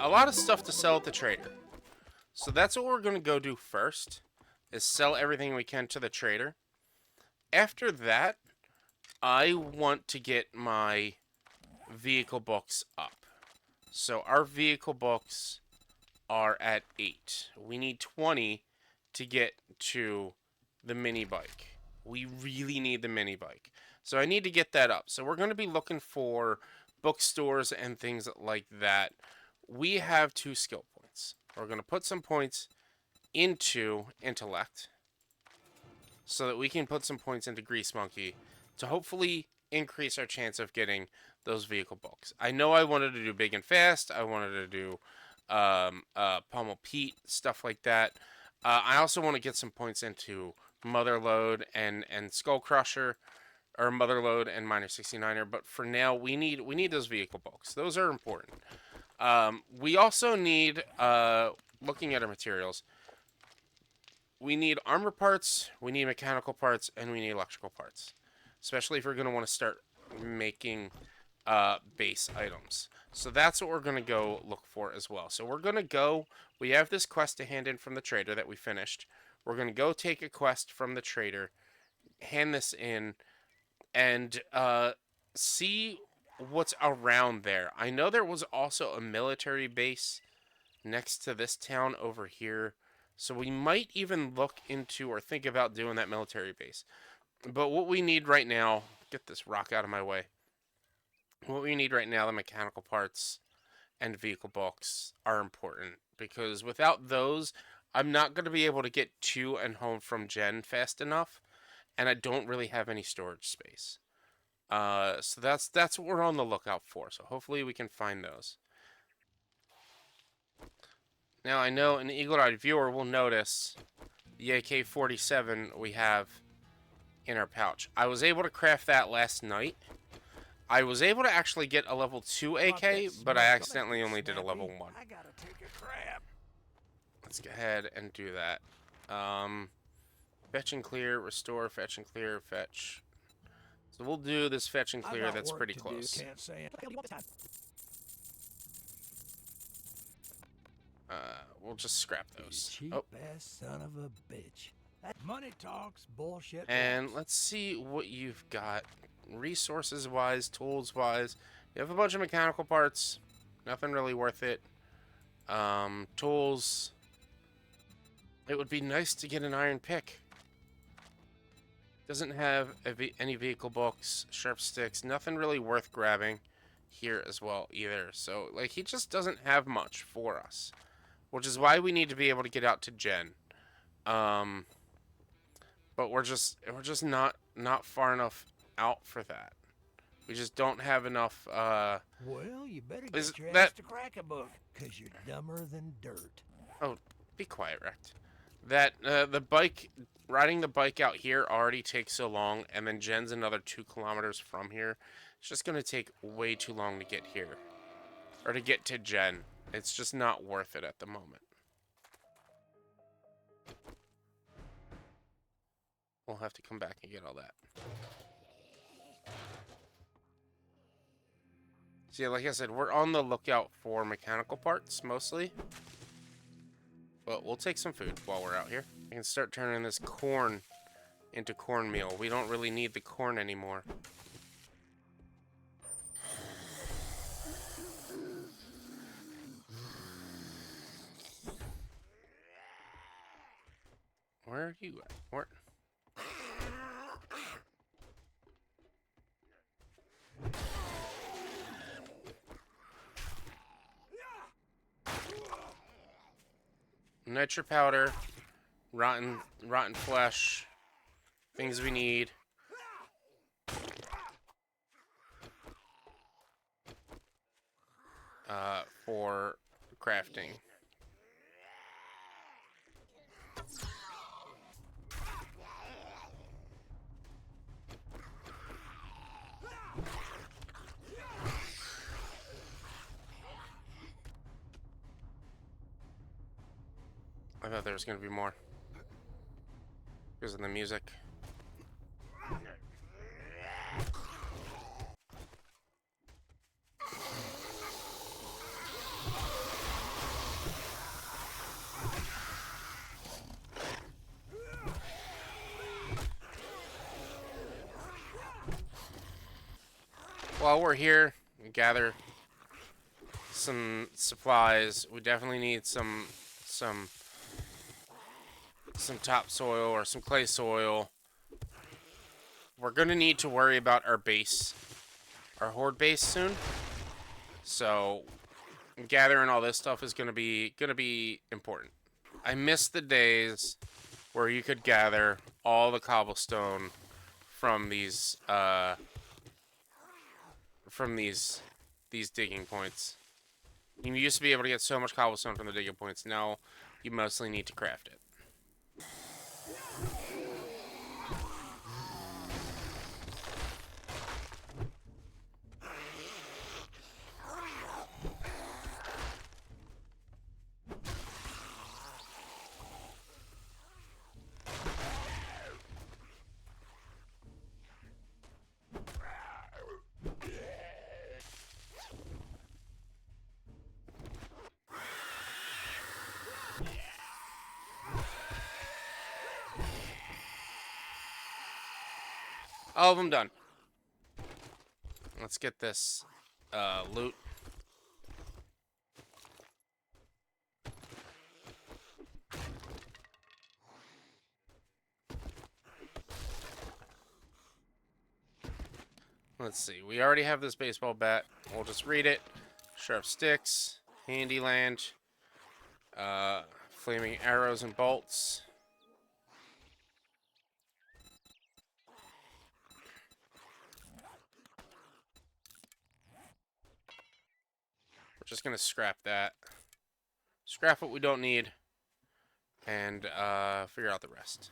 a lot of stuff to sell at the trader. So that's what we're going to go do first, is sell everything we can to the trader. After that, I want to get my vehicle books up. So our vehicle books are at 8. We need 20 to get to the mini bike. We really need the mini bike. So I need to get that up. So we're going to be looking for bookstores and things like that. We have 2 skill points. We're going to put some points into intellect so that we can put some points into Grease Monkey to hopefully increase our chance of getting those vehicle books. I know I wanted to do Big and Fast. I wanted to do Pummel Pete, stuff like that. I also want to get some points into Motherload and Skull Crusher, or Motherload and Miner 69er. But for now, we need those vehicle books. Those are important. We also need, looking at our materials, we need armor parts, we need mechanical parts, and we need electrical parts. Especially if we're going to want to start making base items. So that's what we're going to go look for as well. So we're going to go, we have this quest to hand in from the trader that we finished. We're going to go take a quest from the trader, hand this in, and see what's around there. I know there was also a military base next to this town over here. So we might even look into or think about doing that military base. But what we need right now, get this rock out of my way. What we need right now, the mechanical parts and vehicle books are important. Because without those, I'm not going to be able to get to and home from Gen fast enough. And I don't really have any storage space. So that's what we're on the lookout for. So hopefully we can find those. Now I know an eagle-eyed viewer will notice the AK-47 we have in our pouch. I was able to craft that last night. I was able to actually get a level 2 AK, but I accidentally only did a level 1. I gotta take a crap. Let's go ahead and do that. Fetch and clear, restore, fetch and clear, fetch. So we'll do this fetch and clear. That's pretty close. Can't say it. We'll just scrap those. Cheap ass son of a bitch. That money talks, bullshit. And let's see what you've got. Resources wise, tools wise. You have a bunch of mechanical parts. Nothing really worth it. Tools. It would be nice to get an iron pick. Doesn't have any vehicle books, sharp sticks. Nothing really worth grabbing here as well either. So like he just doesn't have much for us. Which is why we need to be able to get out to Gen. But we're just not far enough out for that. We just don't have enough. Well, you better get your ass to crack a book, cause you're dumber than dirt. Oh, be quiet, Rect. That the bike, riding the bike out here already takes so long, and then Gen's another 2 kilometers from here. It's just gonna take way too long to get here, or to get to Gen. It's just not worth it at the moment. We'll have to come back and get all that. So yeah, like I said, we're on the lookout for mechanical parts, mostly. But we'll take some food while we're out here. We can start turning this corn into cornmeal. We don't really need the corn anymore. Where are you at? Where? Nitro powder, rotten flesh, things we need. For crafting. I thought there was going to be more. Because of the music. while we're here, we gather some supplies. We definitely need some topsoil or some clay soil. We're gonna need to worry about our base, our horde base soon. So gathering all this stuff is gonna be important. I miss the days where you could gather all the cobblestone from these digging points. You used to be able to get so much cobblestone from the digging points. Now you mostly need to craft it. All of them done. Let's get this loot. Let's see. We already have this baseball bat. We'll just read it. Sharp sticks, handy land, flaming arrows and bolts. We're just gonna scrap that. Scrap what we don't need, and figure out the rest.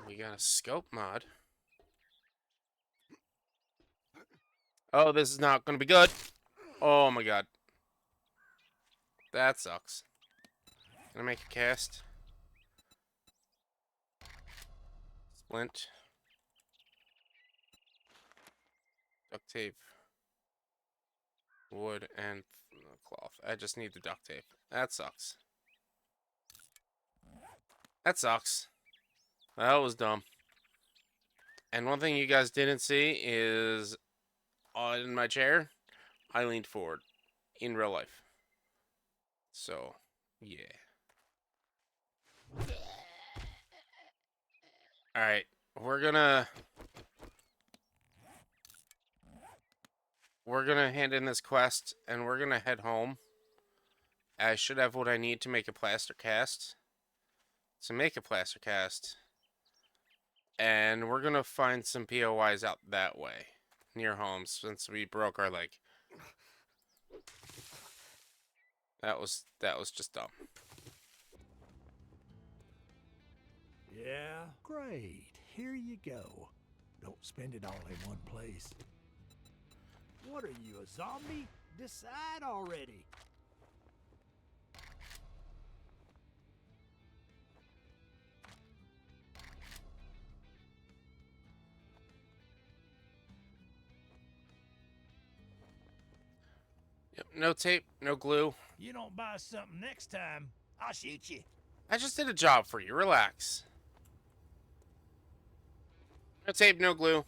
We got a scope mod. Oh, this is not going to be good. Oh my god. That sucks. Gonna make a cast. Splint. Duct tape. Wood and cloth. I just need the duct tape. That sucks. That sucks. That was dumb. And one thing you guys didn't see is in my chair, I leaned forward in real life. So, yeah. Alright, we're gonna hand in this quest, and we're gonna head home. I should have what I need to make a plaster cast. To make a plaster cast. And we're gonna find some POIs out that way, near home, since we broke our leg. That was just dumb. Yeah? Great. Here you go. Don't spend it all in one place. What are you, a zombie? Decide already. Yep, no tape, no glue. You don't buy something next time, I'll shoot you. I just did a job for you. Relax. No tape, no glue.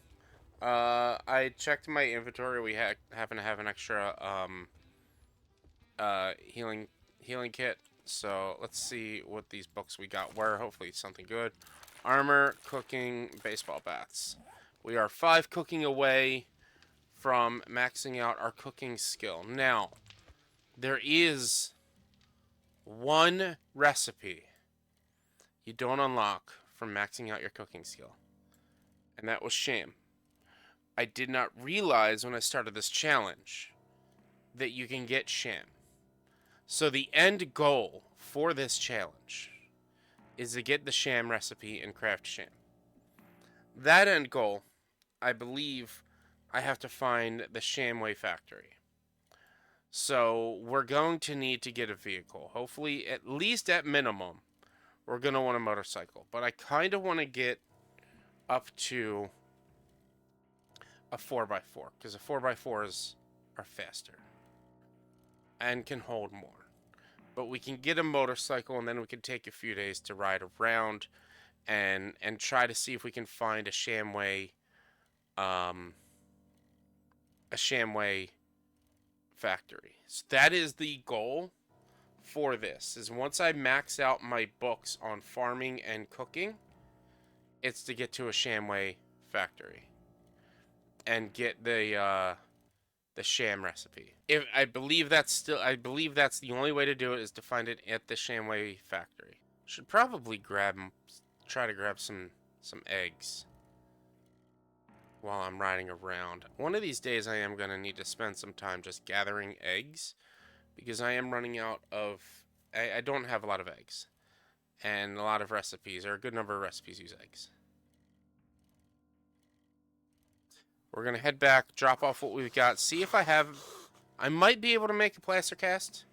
I checked my inventory. We happen to have an extra healing kit. So let's see what these books we got were. Hopefully something good. Armor, cooking, baseball bats. We are 5 cooking away from maxing out our cooking skill. Now, there is one recipe you don't unlock from maxing out your cooking skill. And that was sham. I did not realize when I started this challenge that you can get sham. So the end goal for this challenge is to get the sham recipe and craft sham. That end goal, I believe I have to find the Shamway factory. So we're going to need to get a vehicle. Hopefully, at least at minimum, we're going to want a motorcycle. But I kind of want to get up to a 4x4, because a 4x4s are faster and can hold more. But we can get a motorcycle, and then we can take a few days to ride around and try to see if we can find a Shamway factory. So that is the goal for this. Is once I max out my books on farming and cooking, it's to get to a Shamway factory and get the sham recipe. If I believe that's the only way to do it is to find it at the Shamway factory. Should probably try to grab some eggs while I'm riding around. One of these days I am going to need to spend some time just gathering eggs because I am running out of I don't have a lot of eggs. And a lot of recipes, or a good number of recipes use eggs. We're going to head back, drop off what we've got, see if I might be able to make a plaster cast,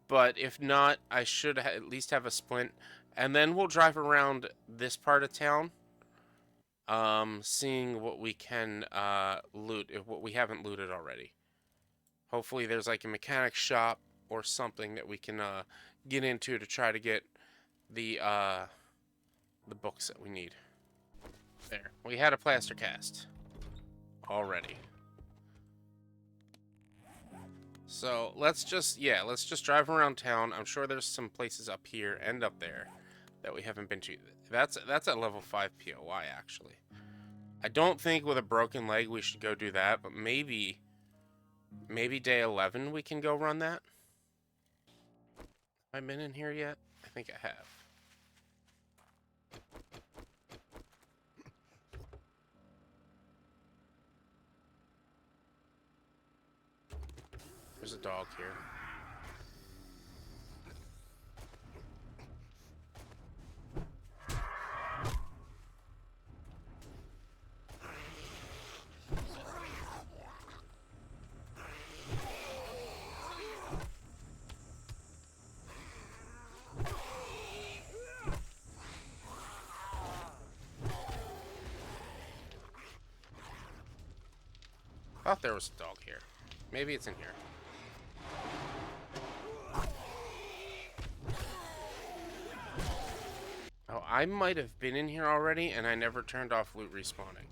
but if not, I should at least have a splint. And then we'll drive around this part of town, seeing what we can loot, if what we haven't looted already. Hopefully there's like a mechanic shop or something that we can get into to try to get the books that we need. There, we had a plaster cast already. So let's just drive around town. I'm sure there's some places up here and up there that we haven't been to. That's at level 5 POI actually. I don't think with a broken leg we should go do that, but maybe day 11 we can go run that. Have I been in here yet? I think I have. There's a dog here. Thought there was a dog here. Maybe it's in here. Oh, I might have been in here already, and I never turned off loot respawning.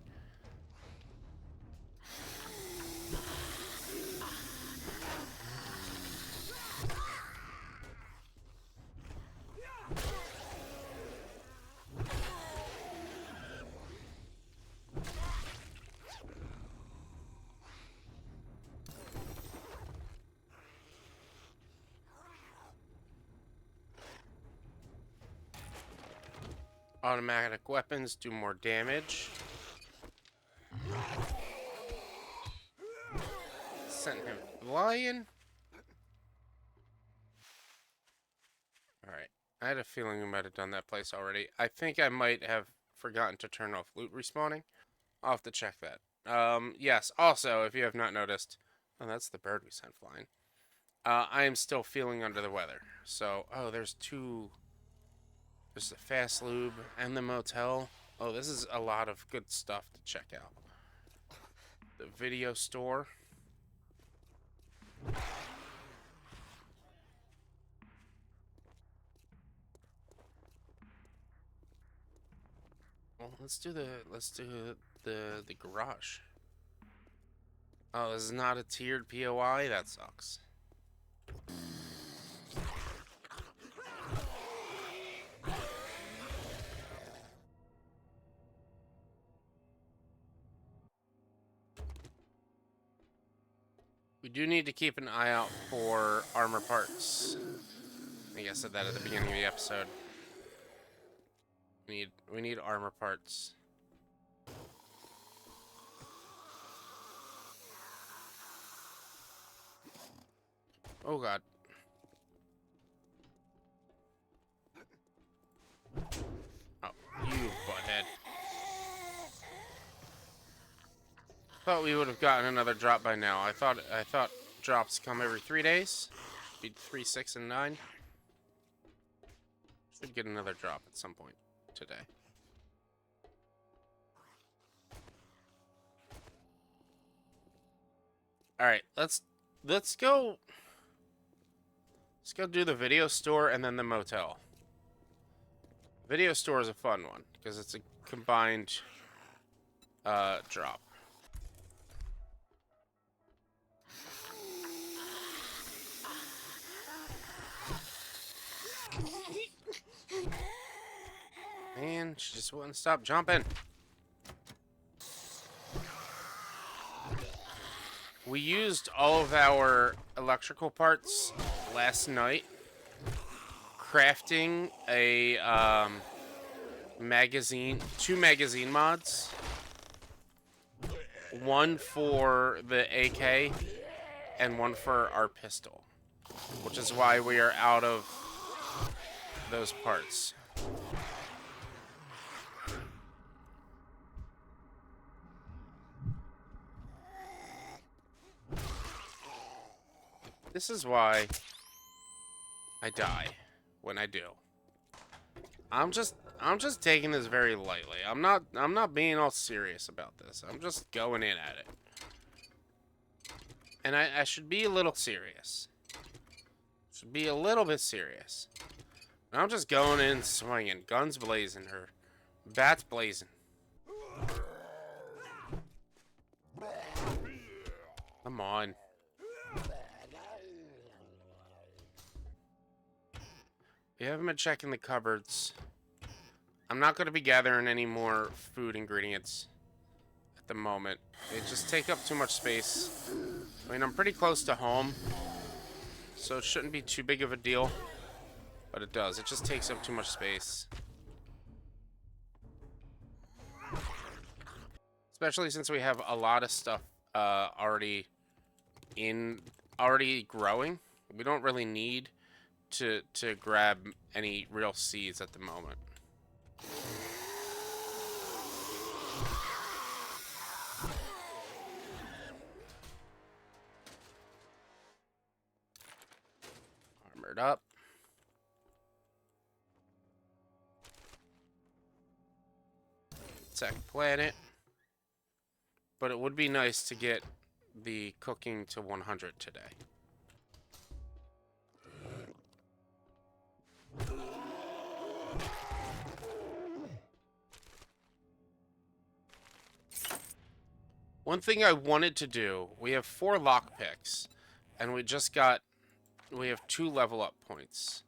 Automatic weapons do more damage. Sent him flying. Alright. I had a feeling we might have done that place already. I think I might have forgotten to turn off loot respawning. I'll have to check that. Yes, also, if you have not noticed... Oh, that's the bird we sent flying. I am still feeling under the weather. So, oh, there's two... There's the fast lube and the motel. Oh, this is a lot of good stuff to check out. The video store. Well, let's do the garage. Oh, this is not a tiered POI? That sucks. We do need to keep an eye out for armor parts. I think I said that at the beginning of the episode. We need armor parts. Oh god. Oh, you butthead. Thought we would have gotten another drop by now. I thought drops come every 3 days. Be 3, 6, and 9. Should get another drop at some point today. All right, let's go. Let's go do the video store and then the motel. Video store is a fun one because it's a combined drop. Man, she just wouldn't stop jumping. We used all of our electrical parts last night crafting a two magazine mods. One for the AK and one for our pistol, which is why we are out of those parts. This is why I die when I do. I'm just taking this very lightly. I'm not being all serious about this. I'm just going in at it. And I should be a little serious. Should be a little bit serious. And I'm just going in swinging, guns blazing, or bats blazing. Come on. We haven't been checking the cupboards. I'm not going to be gathering any more food ingredients at the moment. They just take up too much space. I mean, I'm pretty close to home, so it shouldn't be too big of a deal. But it does. It just takes up too much space. Especially since we have a lot of stuff already growing. We don't really need to grab any real seeds at the moment. Armored up. Tech planet. But it would be nice to get the cooking to 100 today. One thing I wanted to do, we have 4 lockpicks, and we have 2 level up points.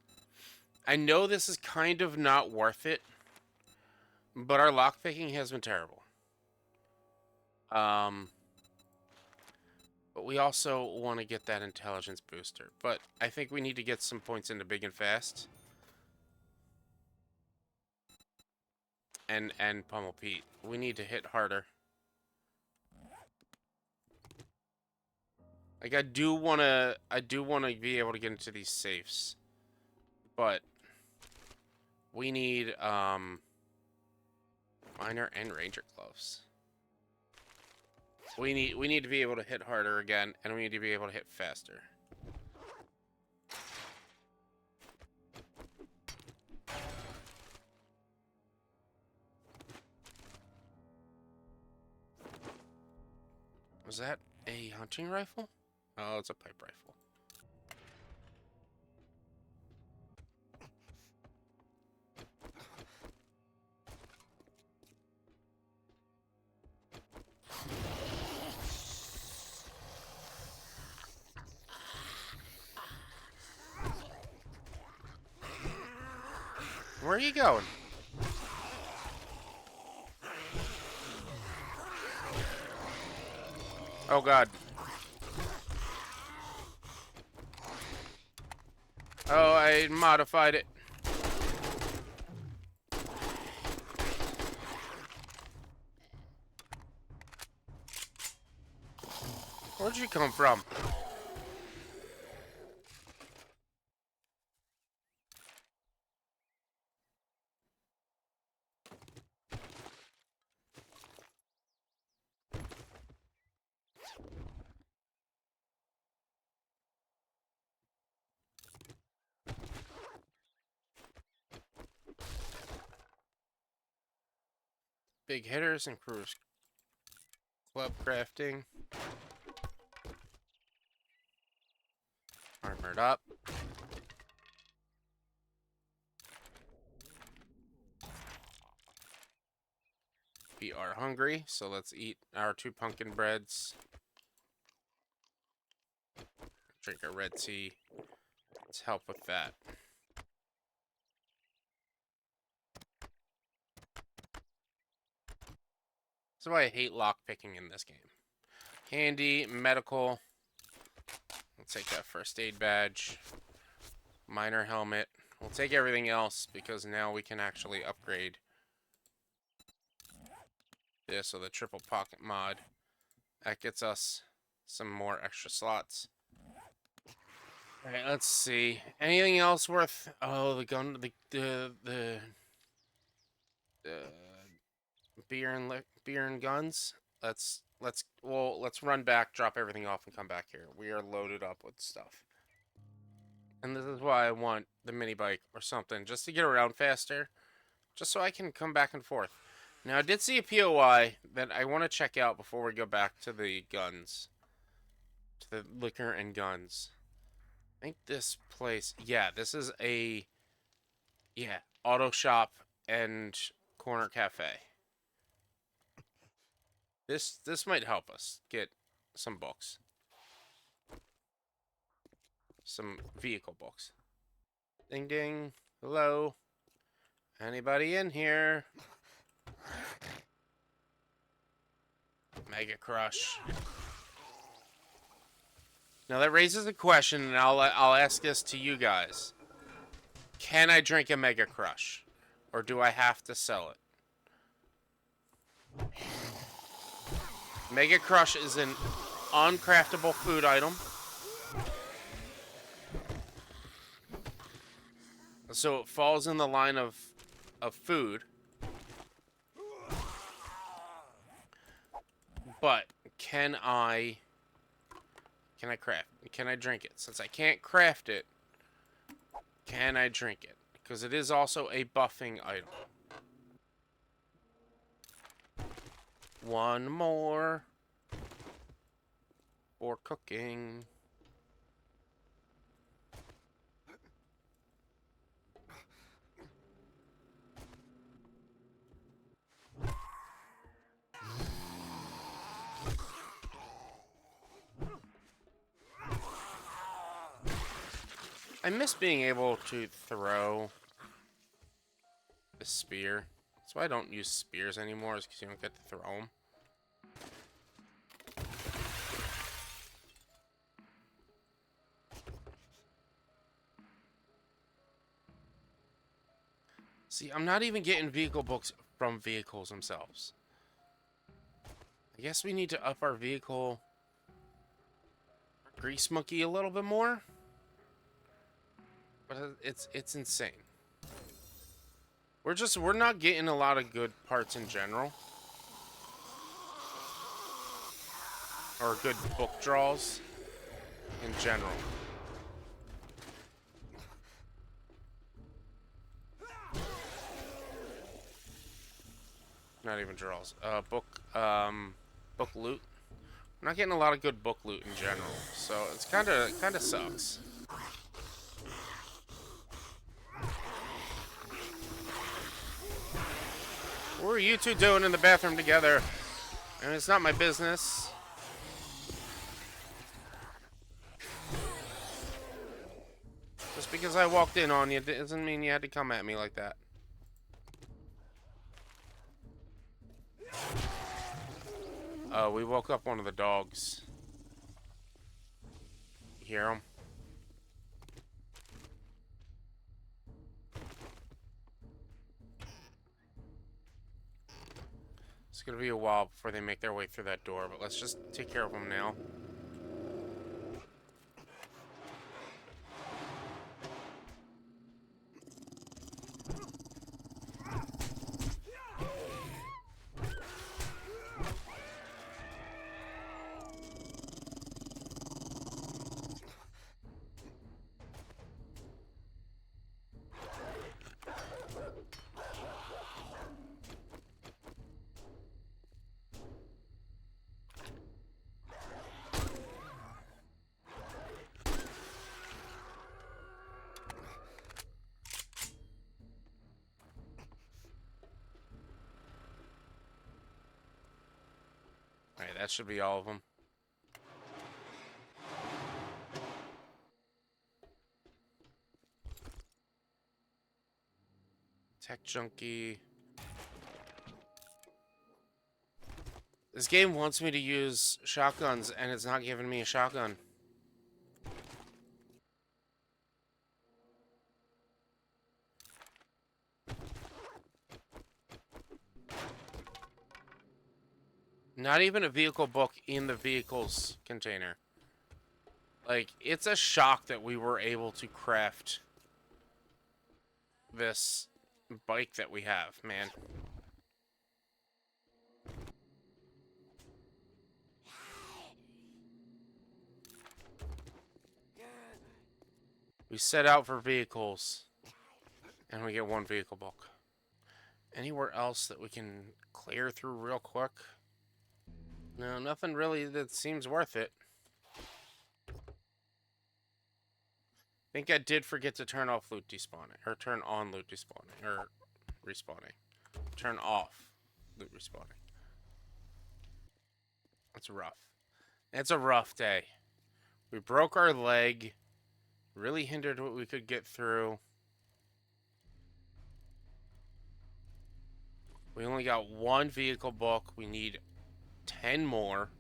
I know this is kind of not worth it, but our lockpicking has been terrible. But we also want to get that intelligence booster. But I think we need to get some points into big and fast. And Pummel Pete. We need to hit harder. Like I do wanna be able to get into these safes. But we need Miner and Ranger gloves. We need to be able to hit harder again, and we need to be able to hit faster. Was that a hunting rifle? Oh, it's a pipe rifle. Where are you going? Oh God. Oh, I modified it. Where'd you come from? Big hitters, improves club crafting. Armored up. We are hungry, so let's eat our 2 pumpkin breads. Drink a red tea. Let's help with that. That's why I hate lockpicking in this game. Candy, medical. We'll take that first aid badge. Miner helmet. We'll take everything else because now we can actually upgrade this with a triple pocket mod. That gets us some more extra slots. Alright, let's see. Anything else worth... Oh, the gun... The beer and guns. Let's run back, drop everything off, and come back here. We are loaded up with stuff. And this is why I want the mini bike or something, just to get around faster, just so I can come back and forth. Now, I did see a POI that I want to check out before we go back to the guns. To the liquor and guns. I think this place... Yeah, this is a... Yeah, auto shop and corner cafe. This might help us get some books. Some vehicle books. Ding ding. Hello. Anybody in here? Mega Crush. Now that raises a question, and I'll ask this to you guys. Can I drink a Mega Crush? Or do I have to sell it? Mega Crush is an uncraftable food item. So it falls in the line of food. But can I craft? Can I drink it? Since I can't craft it, can I drink it? Because it is also a buffing item. One more for cooking. I miss being able to throw the spear. That's why I don't use spears anymore, is because you don't get to throw them. See, I'm not even getting vehicle books from vehicles themselves. I guess we need to up our vehicle grease monkey a little bit more. But it's insane. We're not getting a lot of good parts in general. Or good book draws in general. Not even draws. Book loot. We're not getting a lot of good book loot in general, so it's kind of sucks. What are you two doing in the bathroom together? And it's not my business. Just because I walked in on you doesn't mean you had to come at me like that. We woke up one of the dogs. You hear him? It's gonna be a while before they make their way through that door, but let's just take care of them now. that should be all of them. Tech Junkie. This game wants me to use shotguns, and it's not giving me a shotgun. Not even a vehicle book in the vehicles container. Like, it's a shock that we were able to craft this bike that we have, man. We set out for vehicles, and we get one vehicle book. Anywhere else that we can clear through real quick? No, nothing really that seems worth it. I think I did forget to turn off loot despawning, or turn on loot despawning, or respawning. Turn off loot respawning. That's rough. It's a rough day. We broke our leg. Really hindered what we could get through. We only got one vehicle book. We need 10 more.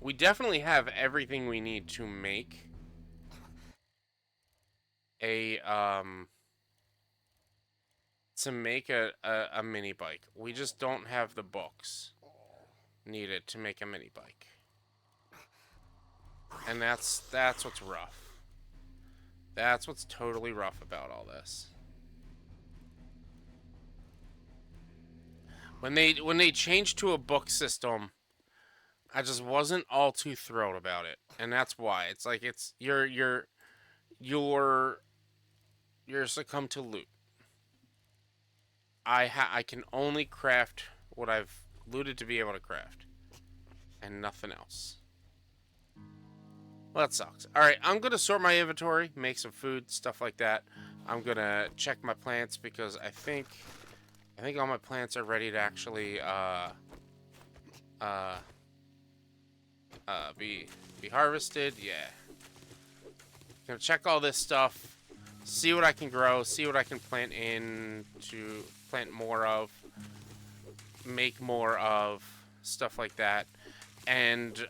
We definitely have everything we need to make a mini bike. We just don't have the books needed to make a mini bike. And that's what's rough. That's what's totally rough about all this. When they changed to a book system, I just wasn't all too thrilled about it, and that's why. It's like you're succumb to loot. I can only craft what I've looted to be able to craft, and nothing else. Well, that sucks. Alright, I'm going to sort my inventory, make some food, stuff like that. I'm going to check my plants because I think all my plants are ready to actually be harvested. Yeah. Gonna check all this stuff, see what I can grow, see what I can plant more of, make more of, stuff like that. And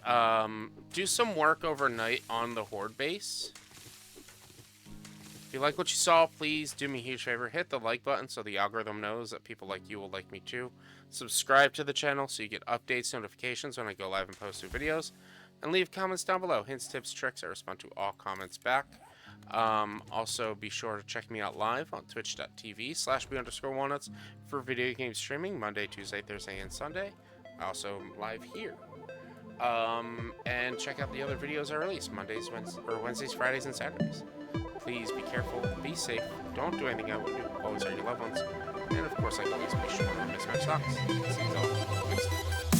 do some work overnight on the Horde base. If you like what you saw, please do me a huge favor. Hit the like button so the algorithm knows that people like you will like me too. Subscribe to the channel so you get updates, notifications when I go live and post new videos. And leave comments down below. Hints, tips, tricks. I respond to all comments back. Also, be sure to check me out live on twitch.tv/b_walnuts for video game streaming Monday, Tuesday, Thursday, and Sunday. Also live here. And check out the other videos I release Mondays, Wednesdays, Fridays, and Saturdays. Please be careful, be safe, don't do anything I would do, always hurt your loved ones, and of course, like always, be sure to mismatch socks. See you all next time.